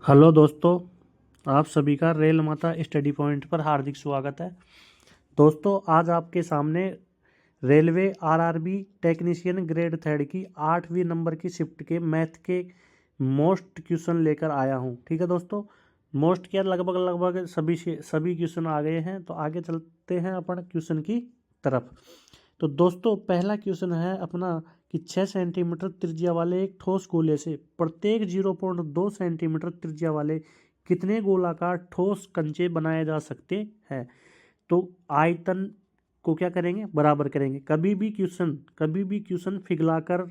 Hello दोस्तों, आप सभी का रेल माता स्टडी पॉइंट पर हार्दिक स्वागत है। दोस्तों, आज आपके सामने railway RRB technician grade third की 8वीं नंबर की शिफ्ट के मैथ के मोस्ट क्वेश्चन लेकर आया हूं। ठीक है दोस्तों, मोस्ट क्या लगभग लगभग सभी क्वेश्चन आ गए हैं। तो आगे चलते हैं अपन क्वेश्चन की तरफ। तो दोस्तों, पहला क्वेश्चन है अपना कि 6 सेंटीमीटर त्रिज्या वाले एक ठोस गोले से प्रत्येक 0.2 सेंटीमीटर त्रिज्या वाले कितने गोलाकार ठोस कंचे बनाए जा सकते हैं। तो आयतन को क्या करेंगे, बराबर करेंगे। कभी भी क्वेश्चन पिघलाकर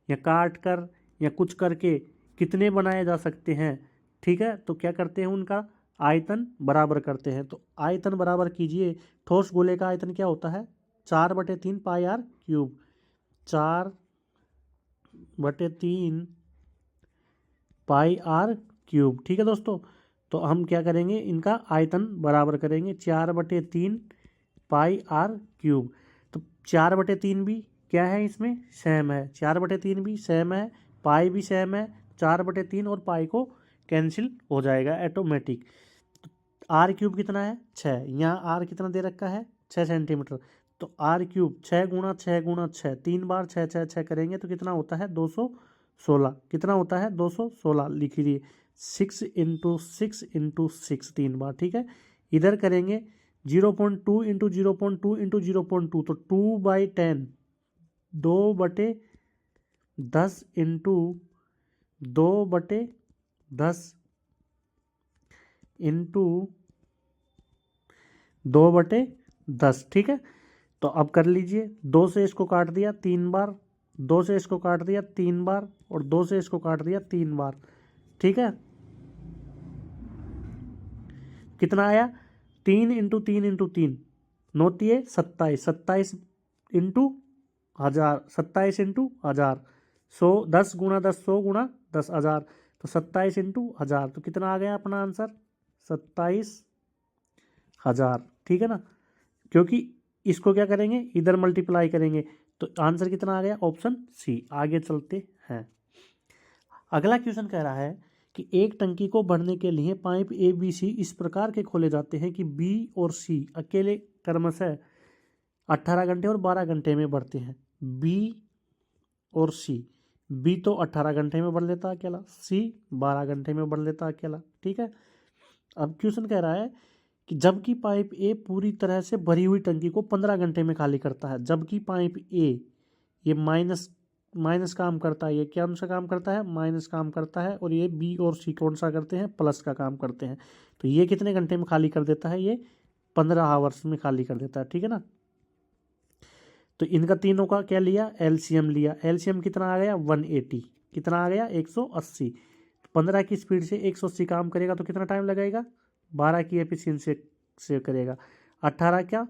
या काट कर या कुछ करके कितने बनाए जा सकते हैं। ठीक है, तो क्या करते हैं, उनका आयतन बराबर करते हैं। तो आयतन बराबर कीजिए। ठोस गोले का आयतन क्या होता है, 4/3 pi r cube. 4/3 pi r cube. ठीक है दोस्तों, तो हम क्या करेंगे, इनका आयतन बराबर करेंगे। 4/3 पाई आर क्यूब। तो 4/3 भी क्या है, इसमें सेम है। 4/3 भी सेम है, पाई भी सेम है। 4/3 और पाई को कैंसिल हो जाएगा ऑटोमेटिक। आर क्यूब कितना है, 6। यहाँ आर कितना दे रखा है, 6 सेंटीमीटर। तो आर क्यूब 6 × 6 × 6, 3 बार 6 6 6 करेंगे तो कितना होता है, 216। कितना होता है, 216 लिख लीजिए। 6 × 6 × 6 3 बार। ठीक है, इधर करेंगे 0.2 × 0.2 × 0.2, तो 2/10, 2/10 इंटू 2/10 इंटू 2/10। ठीक है, तो अब कर लीजिए। 2 से इसको काट दिया 3 बार, 2 से इसको काट दिया 3 बार, और 2 से इसको काट दिया 3 बार। ठीक है, कितना आया, 3 × 3 × 3 9 27, 27 इंटू 1000, 27 इंटू 1000। 10 × 10 100 × 10,000, तो 27 इंटू 1000, तो कितना आ गया अपना आंसर, 27,000। ठीक है ना, क्योंकि इसको क्या करेंगे, इधर मल्टीप्लाई करेंगे, तो आंसर कितना आ गया, ऑप्शन सी। आगे चलते हैं। अगला क्वेश्चन कह रहा है कि एक टंकी को भरने के लिए पाइप ए बी सी इस प्रकार के खोले जाते हैं कि बी और सी अकेले क्रमशः 18 घंटे और 12 घंटे में भरते हैं। बी और सी, बी तो 18 घंटे में भर लेता अकेला, सी 12 घंटे में भर लेता अकेला। ठीक है, अब क्वेश्चन कह रहा है कि जबकि पाइप ए पूरी तरह से भरी हुई टंकी को 15 घंटे में खाली करता है। जबकि पाइप ए, ये माइनस माइनस काम करता है, ये क्या सा काम करता है, माइनस काम करता है। और ये बी और सी कौन सा करते हैं, प्लस का काम करते हैं। तो ये कितने घंटे में खाली कर देता है, ये 15 आवर्स में खाली कर देता है। ठीक है ना, तो इनका तीनों का क्या लिया, एलसीएम लिया। एलसीएम कितना आ गया, 180। कितना आ गया, 180। 15 की स्पीड से 180 काम करेगा तो कितना टाइम लगेगा, 12 की एफिशिएंसी से करेगा। 18 क्या,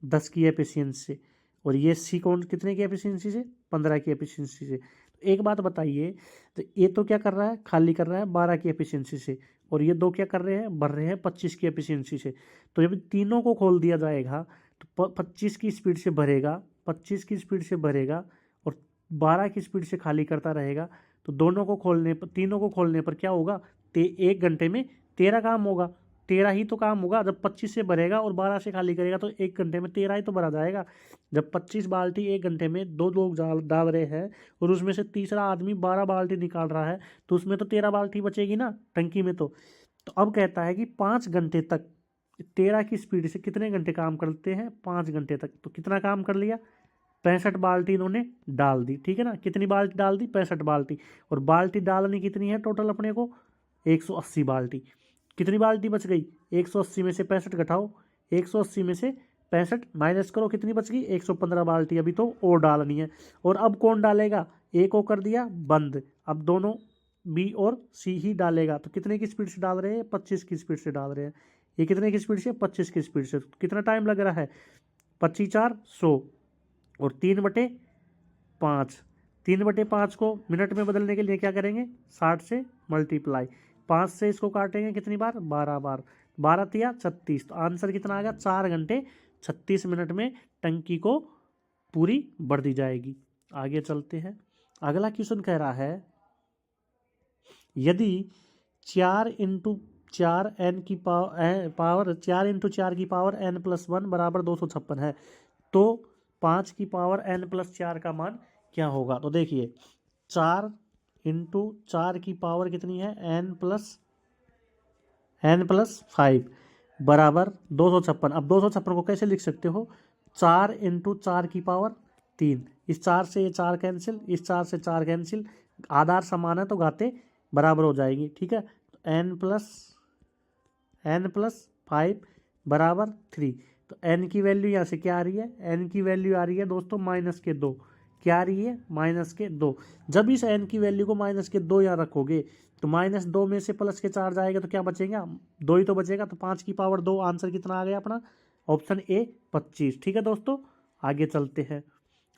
10 की एफिशिएंसी से। और ये सी कौन कितने की एफिशिएंसी से, 15 की एफिशिएंसी से। तो एक बात बताइए, तो ये तो क्या कर रहा है, खाली कर रहा है 12 की एफिशिएंसी से, और ये दो क्या कर रहे हैं, भर रहे हैं 25 की एफिशिएंसी से। तो जब तीनों को खोल दिया जाएगा तो 25 की स्पीड से भरेगा, 25 की स्पीड से भरेगा और 12 की स्पीड से खाली करता रहेगा। तो दोनों को खोलने पर, तीनों को खोलने पर क्या होगा, 1 घंटे में 13 काम होगा। 13 ही तो काम होगा। जब 25 से भरेगा और 12 से खाली करेगा तो 1 घंटे में 13 ही तो भरा जाएगा। जब 25 बाल्टी 1 घंटे में दो लोग डाल रहे हैं और उसमें से तीसरा आदमी 12 बाल्टी निकाल रहा है, तो उसमें तो 13 बाल्टी बचेगी ना टंकी में। तो अब कहता है कि 5 घंटे तक 13 की स्पीड से कितने घंटे काम करते हैं, 5 घंटे तक। तो कितना काम कर लिया, 65 बाल्टी इन्होंने डाल दी। ठीक है ना, कितनी बाल्टी डाल दी, 65 बाल्टी। और बाल्टी डालनी कितनी है टोटल अपने को, 180 बाल्टी। कितनी बाल्टी बच गई, 180 में से 65 घटाओ, 180 में से 65 माइनस करो, कितनी बच गई, 115 बाल्टी अभी तो और डालनी है। और अब कौन डालेगा, ए को कर दिया बंद, अब दोनों बी और सी ही डालेगा। तो कितने की स्पीड से डाल रहे हैं, 25 की स्पीड से डाल रहे हैं। ये कितने की स्पीड से, 25 की स्पीड से। कितना टाइम लग रहा है, 25 4 100, और 3/5, 3/5 को मिनट में बदलने के लिए क्या करेंगे, 60 से मल्टीप्लाई। 5 से इसको काटेंगे कितनी बार, 12 बार। 12 तिया 36, तो आंसर कितना आ गया, 4 घंटे 36 मिनट में टंकी को पूरी भर दी जाएगी। आगे चलते हैं। अगला क्वेश्चन कह रहा है, यदि 4 n की पावर 4 n + 1 बराबर 256 है। तो 5 की पावर n + 4 का मान क्या होगा? तो देखिए 4 × 4 की पावर कितनी है? n + 5 बराबर 256। अब 256 को कैसे लिख सकते हो? 4 × 4 की पावर 3। इस 4 से ये 4 कैंसिल, इस 4 से 4 कैंसिल, आधार समान है तो घाते बराबर हो जाएगी। ठीक है, तो n + 5 बराबर 3। तो n की वैल्यू यहाँ से क्या आ रही है? n की वैल्यू आ रही है दोस्तों -2। क्या आ रही है? -2। जब इस n की वैल्यू को -2 यहाँ रखोगे तो -2 में से +4 जाएगा तो क्या बचेगा? 2 ही तो बचेगा। तो 5 की पावर 2, आंसर कितना आ गया अपना? Option A 25। ठीक है दोस्तों, आगे चलते हैं।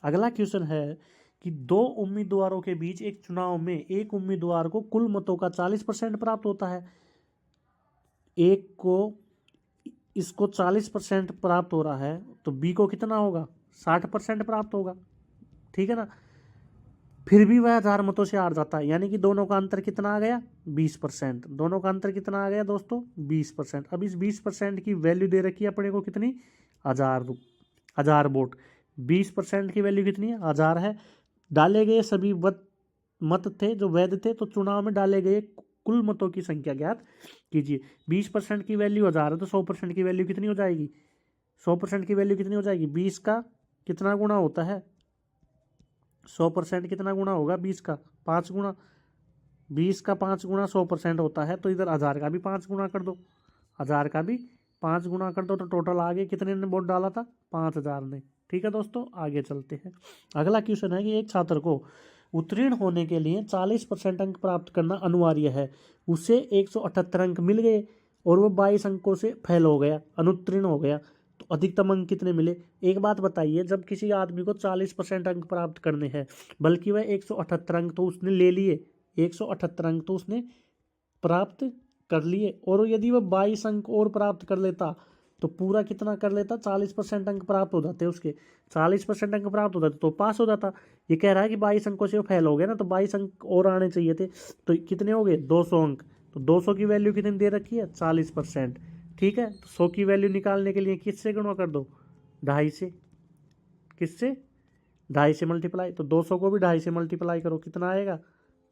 अगला क्वेश्चन है कि 2 उम्मीदवारों के बीच एक चुनाव में एक उम्मीदवार को कुल मतों का 40% प्राप्त होता है, एक को इसको 40% प्राप्त हो रहा है, तो बी को कितना होगा? 60% प्राप्त होगा। ठीक है ना, फिर भी वह 1000 मतों से हार जाता है, यानी कि दोनों का अंतर कितना आ गया? 20%। दोनों का अंतर कितना आ गया दोस्तों? 20%। अब इस 20% की वैल्यू दे रखी है अपने को कितनी? 1000 वोट। 20% की वैल्यू कितनी है? 1000 है। डाले गए सभी मत थे जो वैध थे, तो चुनाव में डाले गए कुल मतों की संख्या ज्ञात कीजिए। 20% की वैल्यू 1000 है, तो 100% की वैल्यू कितनी हो जाएगी? 100% की वैल्यू कितनी हो जाएगी? 20 का कितना गुना होता है? 100% कितना गुना होगा? 20 का 5 गुना। 20 का 5 गुना 100% होता है, तो इधर 1000 का भी 5 गुना कर दो। 1000 का भी 5 गुना कर दो, तो टोटल आगे कितने ने वोट डाला था? 5000 ने। ठीक है दोस्तों, आगे चलते हैं। अगला क्वेश्चन है कि एक छात्र को उत्तीर्ण होने के लिए 40% अंक प्राप्त करना अनिवार्य है। उसे 178 अंक मिल गए और वो 22 अंकों से फेल हो गया, अनुत्तीर्ण हो गया। तो अधिकतम अंक कितने मिले? एक बात बताइए, जब किसी आदमी को 40% अंक प्राप्त करने हैं, बल्कि वह 178 अंक तो उसने ले लिए, 178 अंक तो उसने प्राप्त कर लिए, और यदि वह 22 अंक और प्राप्त कर लेता तो पूरा कितना कर लेता? 40% अंक प्राप्त हो जाते उसके। 40% अंक प्राप्त हो जाते तो पास हो जाता। ये कह रहा है कि 22 अंकों से वो फेल हो गया ना, तो 22 अंक और आने चाहिए थे, तो कितने हो गए? 200 अंक। तो 200 की वैल्यू कितनी दे रखी है? 40%। ठीक है, तो 100 की वैल्यू निकालने के लिए किससे गुणा कर दो? 2.5 से। किससे? 2.5 से मल्टीप्लाई। तो 200 को भी 2.5 से मल्टीप्लाई करो, कितना आएगा?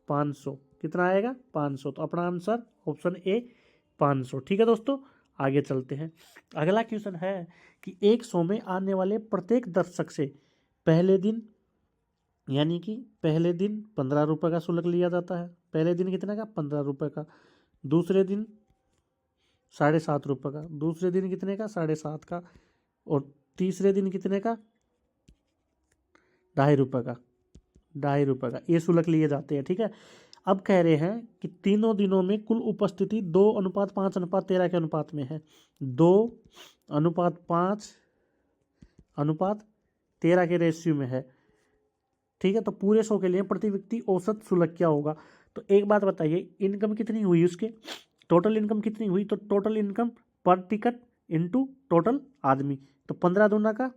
500। कितना आएगा? 500। तो अपना आंसर ऑप्शन ए 500। ठीक है दोस्तों, आगे चलते हैं। अगला क्वेश्चन है कि एक शो में आने वाले प्रत्येक दर्शक से पहले दिन, यानी कि पहले दिन 15 रुपये का शुल्क लिया जाता है। पहले दिन कितने का? 15 रुपये का। दूसरे दिन 7.5 रुपये का। दूसरे दिन कितने का? 7.5 का। और तीसरे दिन कितने का? 2.5 रुपये का। 2.5 रुपये का ये शुल्क लिए जाते हैं। ठीक है, अब कह रहे हैं कि तीनों दिनों में कुल उपस्थिति 2:5:13 के अनुपात में है। 2:5:13 के रेशियो में है। ठीक है, तो पूरे 100 के लिए प्रति व्यक्ति औसत शुल्क क्या होगा? तो एक बात बताइए, इनकम कितनी हुई उसके? टोटल इनकम कितनी हुई? तो टोटल इनकम पर टिकट इंटू टोटल आदमी, तो 15 दूना का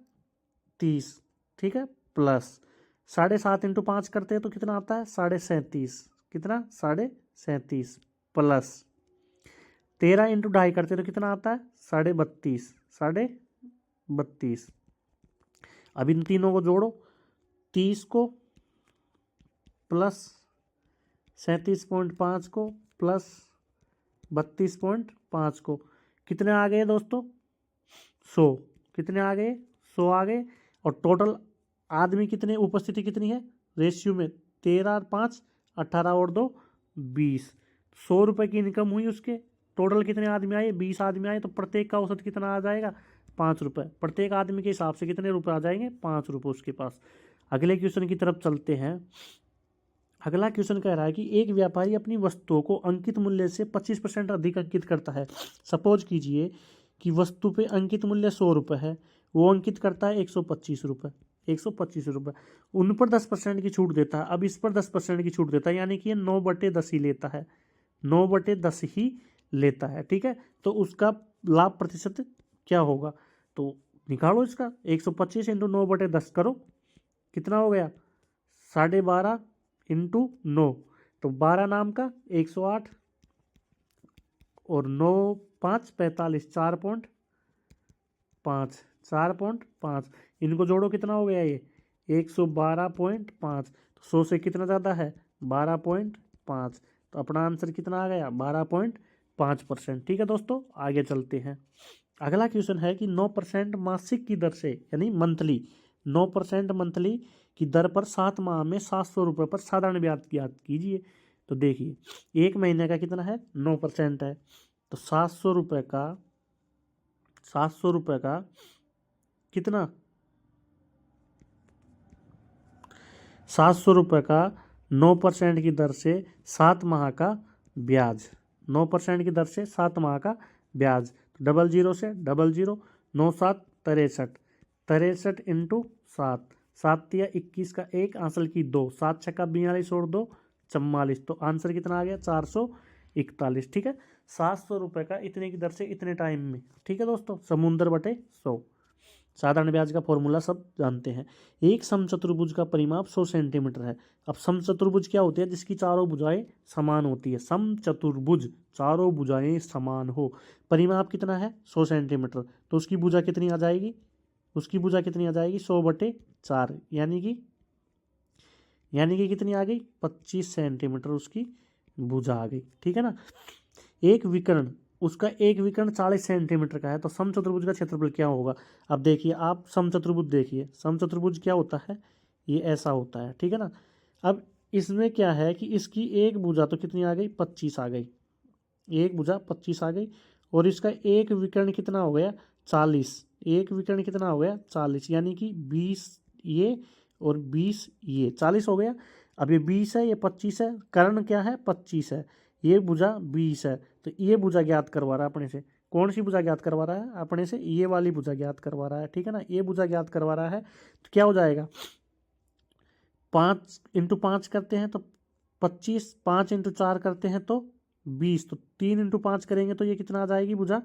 30। ठीक है, प्लस 7.5 × 5 करते हैं तो कितना आता है? 37.5। कितना? 37.5 प्लस 13 × 2.5 करते हैं तो कितना आता है? 32.5। 32.5। अब इन तीनों को जोड़ो, 30 को प्लस 37.5 को प्लस 32.5 को, कितने आ गए दोस्तों? 100। कितने आ गए? 100 आ गए। और टोटल आदमी कितने, उपस्थिति कितनी है रेशियो में? 13 और 5 18 और 2 20। 100 रुपये की इनकम हुई उसके, टोटल कितने आदमी आए? 20 आदमी आए, तो प्रत्येक का औसत कितना आ जाएगा? 5 रुपये। प्रत्येक आदमी के हिसाब से कितने रुपए आ जाएंगे? 5 रुपये उसके पास। अगले क्वेश्चन की तरफ चलते हैं। अगला क्वेश्चन कह रहा है कि एक व्यापारी अपनी वस्तुओं को अंकित मूल्य से 25% अधिक अंकित करता है। सपोज कीजिए कि वस्तु पे अंकित मूल्य 100 रुपये है, वो अंकित करता है 125 रुपये। 125 रुपये, उन पर 10% की छूट देता है। अब इस पर 10% की छूट देता है, यानी कि ये 9/10 ही लेता है। 9/10 ही लेता है। ठीक है, तो उसका लाभ प्रतिशत क्या होगा? तो निकालो इसका, 125 × 9/10 करो, कितना हो गया? 12.5 × 9, तो 12 नाम का 108। और 9×5 45, 4.5, 4.5, इनको जोड़ो कितना हो गया ये 112.5, तो 100 से कितना ज़्यादा है 12.5, तो अपना आंसर कितना आ गया 12.5%। ठीक है दोस्तों, आगे चलते हैं। अगला क्वेश्चन है कि 9% मासिक की दर से यानी मंथली 9% मंथली की दर पर 7 माह में 700 रुपये पर साधारण ब्याज ज्ञात कीजिए। तो देखिए 1 महीने का कितना है 9% है, तो 700 रुपये का कितना 700 रुपये का 9% की दर से 7 माह का ब्याज, 9% की दर से 7 माह का ब्याज, तो 00 से 00, 9 7 63, 63 इंटू 7, 7 तिया 21 का 1, आंसर की 2, 7 छक्का 42 और 2 44, तो आंसर कितना आ गया 441। ठीक है, 700 रुपये का इतने की दर से इतने टाइम में। ठीक है दोस्तों, समुद्र बटे 100। साधारण ब्याज का फॉर्मूला सब जानते हैं। एक समचतुर्भुज का परिमाप 100 सेंटीमीटर है। अब समचतुर्भुज क्या होती है जिसकी चारों भुजाएं समान होती है, समचतुर्भुज चारों भुजाएं समान हो, परिमाप कितना है 100 सेंटीमीटर, तो उसकी भुजा कितनी आ जाएगी, 100/4, यानी कि कितनी आ गई 25 सेंटीमीटर उसकी भुजा आ गई। ठीक है ना। एक विकर्ण, उसका एक विकर्ण 40 सेंटीमीटर का है, तो समचतुर्भुज का क्षेत्रफल क्या होगा। अब देखिए आप समचतुर्भुज देखिए, समचतुर्भुज क्या होता है, ये ऐसा होता है। ठीक है ना। अब इसमें क्या है कि इसकी एक भुजा तो कितनी आ गई 25 आ गई, एक भुजा 25 आ गई, और इसका एक विकर्ण कितना हो गया 40, एक विकर्ण कितना हो गया 40, यानी कि 20 ये और 20 ये 40 हो गया। अब ये 20 है, ये 25 है, कर्ण क्या है 25 है, ये भुजा 20 है, तो ये भुजा ज्ञात करवा रहा है अपने से। कौन सी भुजा ज्ञात करवा रहा है अपने से, ये वाली भुजा ज्ञात करवा रहा है। ठीक है ना, ये भुजा ज्ञात करवा रहा है, तो क्या हो जाएगा 5×5 करते हैं तो 25, 5×4 करते हैं तो 20, तो 3×5 करेंगे तो ये कितना आ जाएगी भुजा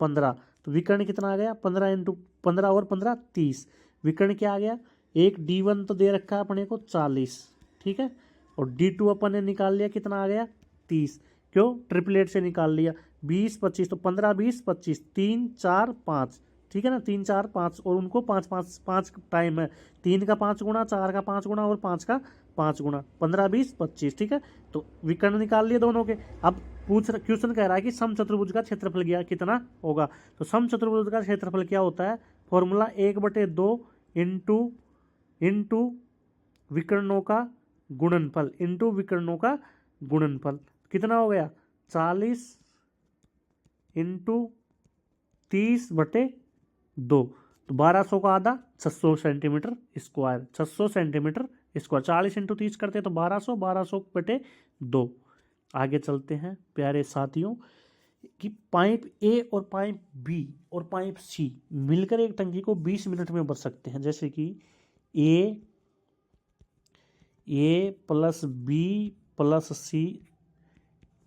15, तो विकर्ण कितना आ गया 15×15 और 15 30, विकर्ण क्या आ गया, एक D1 तो दे रखा है अपने को 40। ठीक है, और D2 अपन ने निकाल लिया कितना आ गया 30, क्यों ट्रिपलेट से निकाल लिया, 20 25, तो 15 20 25, 3 4 5। ठीक है ना, 3 4 5, और उनको 5 5 5 टाइम है, 3 का 5 गुना, 4 का 5 गुना और 5 का 5 गुना, 15 20 25। ठीक है, तो विकर्ण निकाल लिए दोनों के। अब क्वेश्चन कह रहा है कि समचतुर्भुज का क्षेत्रफल क्या कितना होगा, तो समचतुर्भुज का क्षेत्रफल क्या होता है, फॉर्मूला 1/2 इंटू विकर्णों का गुणनफल, इंटू विकर्णों का गुणनफल, कितना हो गया 40 इंटू 30/2, तो 1200 का आधा 600 centimetre square, 600 centimetre square, 40 into 30 करते हैं तो 1200, 1200/2। आगे चलते हैं प्यारे साथियों, कि पाइप ए और पाइप बी और पाइप सी मिलकर एक टंकी को 20 मिनट में भर सकते हैं। जैसे कि a plus b plus c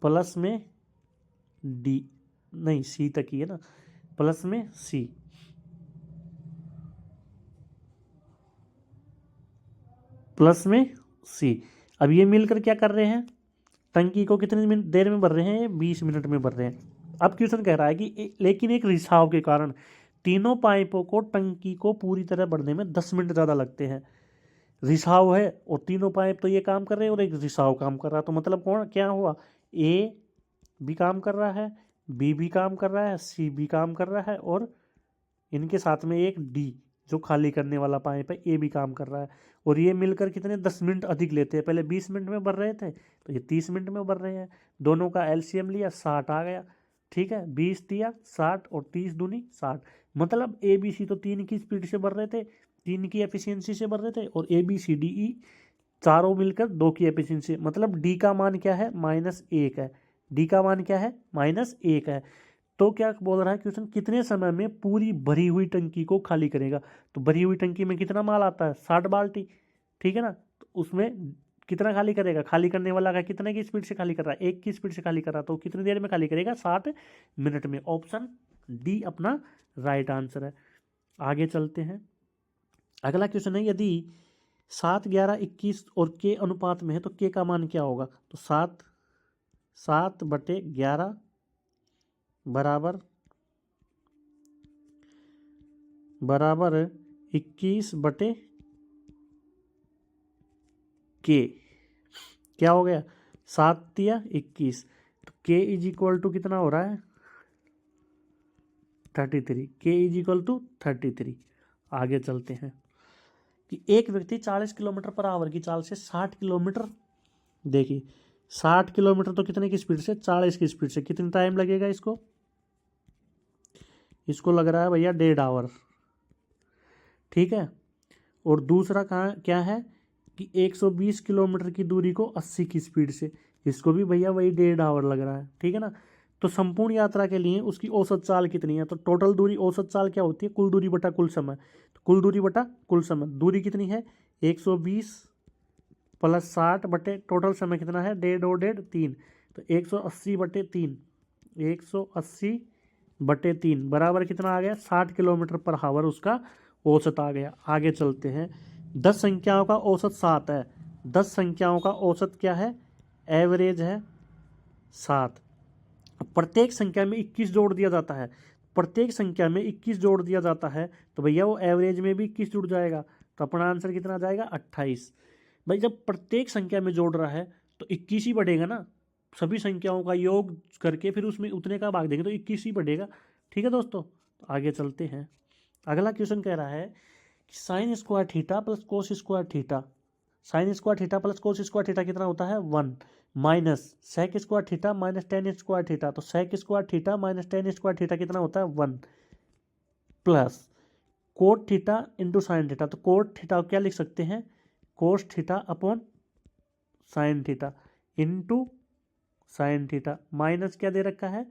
plus में डी, नहीं सी तक ही है ना, प्लस में सी, प्लस में सी। अब ये मिलकर क्या कर रहे हैं, टंकी को कितनी देर में भर रहे हैं, 20 मिनट में भर रहे हैं। अब क्वेश्चन कह रहा है कि लेकिन एक रिसाव के कारण तीनों पाइपों को टंकी को पूरी तरह भरने में 10 मिनट ज़्यादा लगते हैं। रिसाव है और तीनों पाइप तो ये काम कर रहे हैं और एक रिसाव काम कर रहा है, तो मतलब कौन क्या हुआ, ए भी काम कर रहा है, बी भी काम कर रहा है, सी भी काम कर रहा है, और इनके साथ में एक डी जो खाली करने वाला पाइप है ए भी काम कर रहा है, और ये मिलकर कितने 10 मिनट अधिक लेते हैं। पहले 20 मिनट में भर रहे थे तो ये 30 मिनट में भर रहे हैं। दोनों का एलसीएम लिया 60 आ गया। ठीक है, 20 दिया 60 और 30 दूनी 60, मतलब ए बी सी तो 3 की स्पीड से भर रहे थे, 3 की एफिशिएंसी से भर रहे थे, और A B C D E चारों मिलकर 2 की एफिशिएंसी, मतलब डी का मान क्या है -1 है, डी का मान क्या है -1 है। तो क्या बोल रहा है क्वेश्चन, कितने समय में पूरी भरी हुई टंकी को खाली करेगा, तो भरी हुई टंकी में कितना माल आता है 60 बाल्टी। ठीक है ना, तो उसमें कितना खाली करेगा, खाली करने वाला का कितने की स्पीड से खाली कर रहा है, 1 की स्पीड से खाली कर रहा है, तो कितनी देर में खाली करेगा 60 मिनट में। ऑप्शन डी अपना राइट आंसर है। आगे चलते हैं, अगला क्वेश्चन है, यदि 7 11 21 और के अनुपात में है तो के का मान क्या होगा, तो 7 7/11 बराबर 21/K। क्या हो गया, 7 या 21, तो K इज इक्वल टू कितना हो रहा है 33। K is equal to 33। आगे चलते हैं कि एक व्यक्ति 40 किलोमीटर पर आवर की चाल से 60 किलोमीटर, देखिए 60 किलोमीटर तो कितने की स्पीड से, 40 की स्पीड से, कितनी टाइम लगेगा इसको लग रहा है भैया 1.5 आवर। ठीक है, और दूसरा कहाँ क्या है कि 120 किलोमीटर की दूरी को 80 की स्पीड से, इसको भी भैया वही 1.5 आवर लग रहा है। ठीक है ना, तो संपूर्ण यात्रा के लिए उसकी औसत चाल कितनी है, तो टोटल दूरी, औसत चाल क्या होती है, कुल दूरी बटा कुल समय, तो कुल दूरी बटा कुल समय, दूरी कितनी है 120 + 60 बटे टोटल समय कितना है 1.5 और 1.5 3, तो 180/3, 180/3 बराबर कितना आ गया 60 किलोमीटर पर आवर उसका औसत आ गया। आगे चलते हैं, 10 संख्याओं का औसत 7 है, 10 संख्याओं का औसत क्या है, एवरेज है 7। प्रत्येक संख्या में 21 जोड़ दिया जाता है, प्रत्येक संख्या में 21 जोड़ दिया जाता है, तो भैया वो एवरेज में भी 21 जुड़ जाएगा, तो अपना आंसर कितना आ जाएगा 28। भाई जब प्रत्येक संख्या में जोड़ रहा है तो 21 ही बढ़ेगा ना, सभी संख्याओं का योग करके फिर उसमें उतने का भाग देंगे तो 21 ही बढ़ेगा। ठीक है दोस्तों, तो आगे चलते हैं। अगला क्वेश्चन कह रहा है कि sine square theta plus cos square theta, sine square theta plus cos square theta कितना होता है 1, minus sec square theta minus tan square theta, तो sec square theta minus tan square theta कितना होता है 1, plus cot theta into sine theta, तो cot theta क्या लिख सकते हैं cos theta upon sine theta into sine theta, minus क्या दे रखा है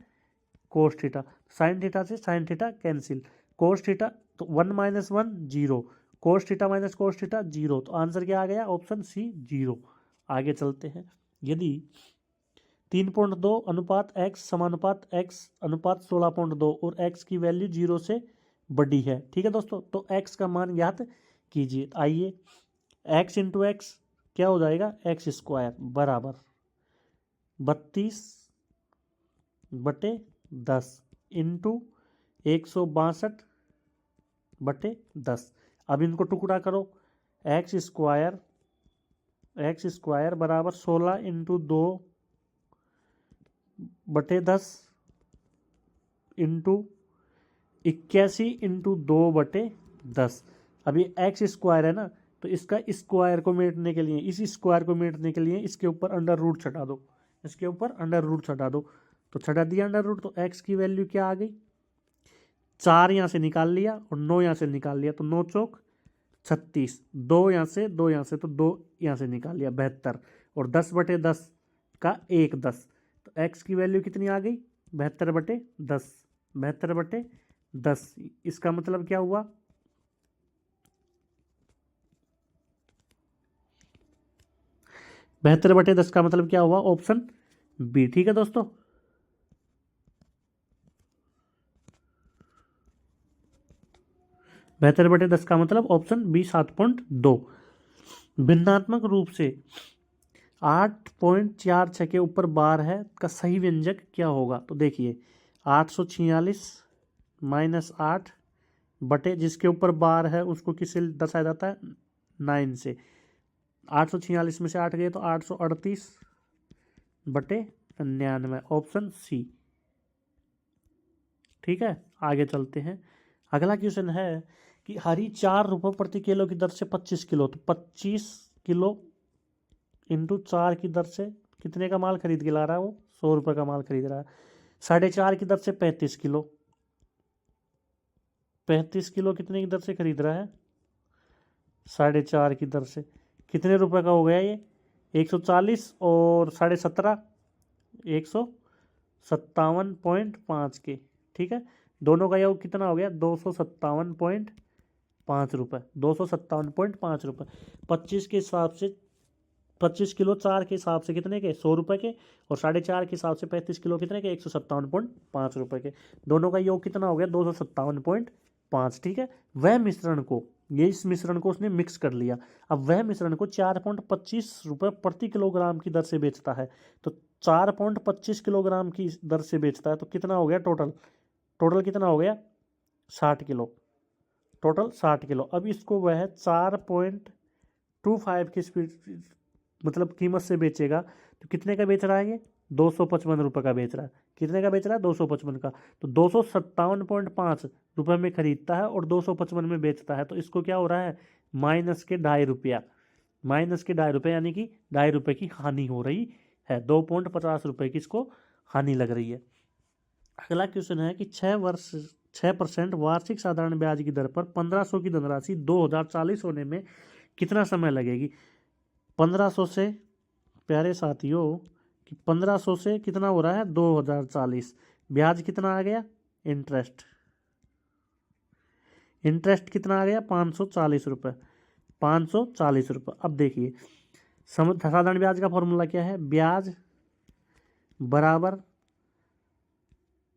कोस थीटा, साइन थीटा से sine theta cancel, cos theta तो 1 - 1 0, cos theta minus cos theta 0, तो आंसर क्या आ गया ऑप्शन सी 0। आगे चलते हैं, यदि 3.2 अनुपात x समानुपात x अनुपात 16.2 और x की वैल्यू 0 से बड़ी है, ठीक है दोस्तों, तो x का मान ज्ञात कीजिए। आइए x इंटू एक्स क्या हो जाएगा x स्क्वायर बराबर 32/10 इंटू 162/10। अब इनको टुकड़ा करो, x स्क्वायर बराबर 16 इंटू 2/10 इंटू 81 इंटू 2/10। अब ये x स्क्वायर है ना, तो इसका स्क्वायर को मेटने के लिए, इस स्क्वायर को मेटने के लिए इसके ऊपर अंडर रूट छटा दो, इसके ऊपर अंडर रूट छटा दो, तो छटा दिया अंडर रूट, तो x की वैल्यू क्या आ गई 4 यहाँ से निकाल लिया और 9 यहाँ से निकाल लिया, तो 9 चौक 36, 2 यहाँ से 2 यहाँ से, तो 2 यहाँ से निकाल लिया 72, और 10/10 का 1 10, तो x की वैल्यू कितनी आ गई 72/10, 72/10। इसका मतलब क्या हुआ 72/10 का मतलब क्या हुआ ऑप्शन बी। ठीक है दोस्तों, 72/10 का मतलब ऑप्शन बी 7.2। भिन्नात्मक रूप से 8.46 के ऊपर बार है का सही व्यंजक क्या होगा, तो देखिए 846 - 8 बटे जिसके ऊपर बार है उसको किससे दर्शाया जाता है 9 से, 846 में से 8 गए तो 838/99, ऑप्शन सी। ठीक है, आगे चलते हैं। अगला क्वेश्चन है कि हरी 4 रुपये प्रति किलो की दर से 25 किलो, तो 25 किलो इंटू 4 की दर से कितने का माल खरीद के ला रहा है वो 100 रुपये का माल खरीद रहा है, 4.5 की दर से 35 किलो, 35 किलो कितने की दर से खरीद रहा है 4.5 की दर से, कितने रुपए का हो गया ये 140 और 17.5 157.5 के। ठीक है, दोनों का योग कितना हो गया 257.5 रुपये, 257.5 रुपये। 25 के हिसाब से 25 किलो 4 के हिसाब से कितने के 100 रुपये के, और 4.5 के हिसाब से 35 किलो कितने के 157.5 रुपये के, दोनों का योग कितना हो गया 257.5। ठीक है, वह मिश्रण को, ये इस मिश्रण को उसने मिक्स कर लिया, अब वह मिश्रण को 4.25 रुपये प्रति किलोग्राम की दर से बेचता है, तो 4.25 किलोग्राम की दर से बेचता है, तो कितना हो गया टोटल? टोटल कितना हो गया? 60 किलो। Total 60 kilo. अब इसको वह 4.25 की स्पीड मतलब कीमत से बेचेगा, तो कितने का बेच रहा है ये? 255 रुपये का बेच रहा है। कितने का बेच रहा है? 255 का। तो 257.5 रुपये में खरीदता है और 255 में बेचता है, तो इसको क्या हो रहा है? माइनस के 2.5 रुपया। माइनस के 2.5 रुपये, यानी कि 2.5 रुपये की हानि हो रही है। 2.50 रुपये की इसको हानि लग रही है। अगला क्वेश्चन है कि 6% वार्षिक साधारण ब्याज की दर पर 1500 की धनराशि 2040 होने में कितना समय लगेगी? 1500 से, प्यारे साथियों, कि 1500 से कितना हो रहा है? 2040। ब्याज कितना आ गया? इंटरेस्ट कितना आ गया? 540 रुपये। 540 रुपये। अब देखिए, साधारण ब्याज का फॉर्मूला क्या है? ब्याज बराबर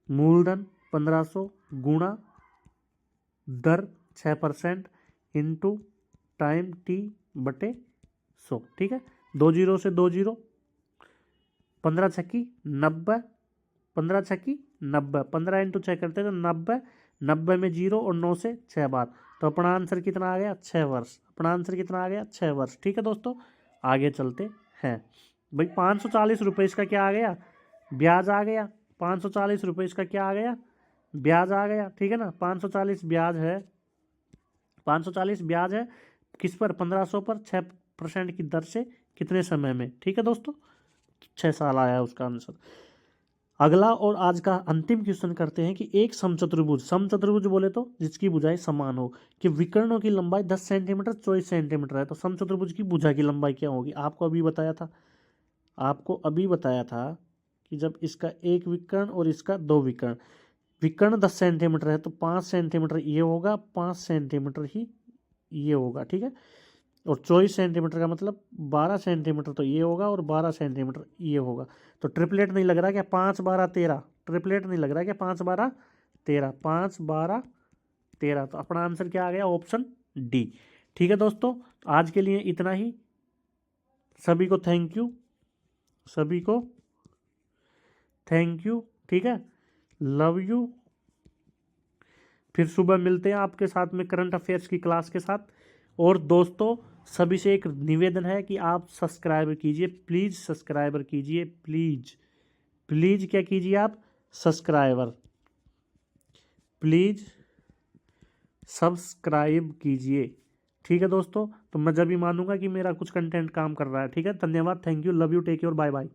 मूलधन 1500 गुणा दर 6% इंटू टाइम टी बटे 100। ठीक है, 2 जीरो से 2 जीरो, 15 छक्की 90, 15 छक्की 90, 15 इंटू 6 करते हैं तो 90, 90 में 0 और 9 से 6 बार, तो अपना आंसर कितना आ गया? 6 वर्ष। अपना आंसर कितना आ गया? 6 वर्ष। ठीक है दोस्तों, आगे चलते हैं। भाई 540 रुपये इसका क्या आ गया? ब्याज आ गया। 540 रुपये इसका क्या आ गया? ब्याज आ गया। ठीक है ना, 540 ब्याज है। 540 ब्याज है किस पर? 1500 पर 6% की दर से कितने समय में? ठीक है दोस्तों, 6 साल आया उसका आंसर। अगला और आज का अंतिम क्वेश्चन करते हैं कि एक समचतुर्भुज बोले तो जिसकी भुजाएं समान हो, कि विकर्णों की लंबाई 10 सेंटीमीटर 24 सेंटीमीटर है, तो समचतुर्भुज की भुजा की लंबाई क्या होगी? आपको अभी बताया था कि जब इसका एक विकर्ण और इसका 2 विकर्ण, विकर्ण 10 सेंटीमीटर है तो 5 सेंटीमीटर ये होगा, 5 सेंटीमीटर ही ये होगा। ठीक है, और 24 सेंटीमीटर का मतलब 12 सेंटीमीटर तो ये होगा और 12 सेंटीमीटर ये होगा। तो ट्रिपलेट नहीं लग रहा क्या? 5 12 13। ट्रिपलेट नहीं लग रहा क्या? 5 12 13, 5 12 13। तो अपना आंसर क्या आ गया? Option D. ठीक है दोस्तों, आज के लिए इतना ही। सभी को थैंक यू, सभी को थैंक यू। ठीक है, लव यू। फिर सुबह मिलते हैं आपके साथ में करंट अफेयर्स की क्लास के साथ। और दोस्तों, सभी से एक निवेदन है कि आप सब्सक्राइब कीजिए, प्लीज़ सब्सक्राइबर कीजिए, प्लीज़ प्लीज़ क्या कीजिए आप? सब्सक्राइबर, प्लीज़ सब्सक्राइब कीजिए। ठीक है दोस्तों, तो मैं जब भी मानूंगा कि मेरा कुछ कंटेंट काम कर रहा है। ठीक है, धन्यवाद, thank you, love you, take care, bye bye.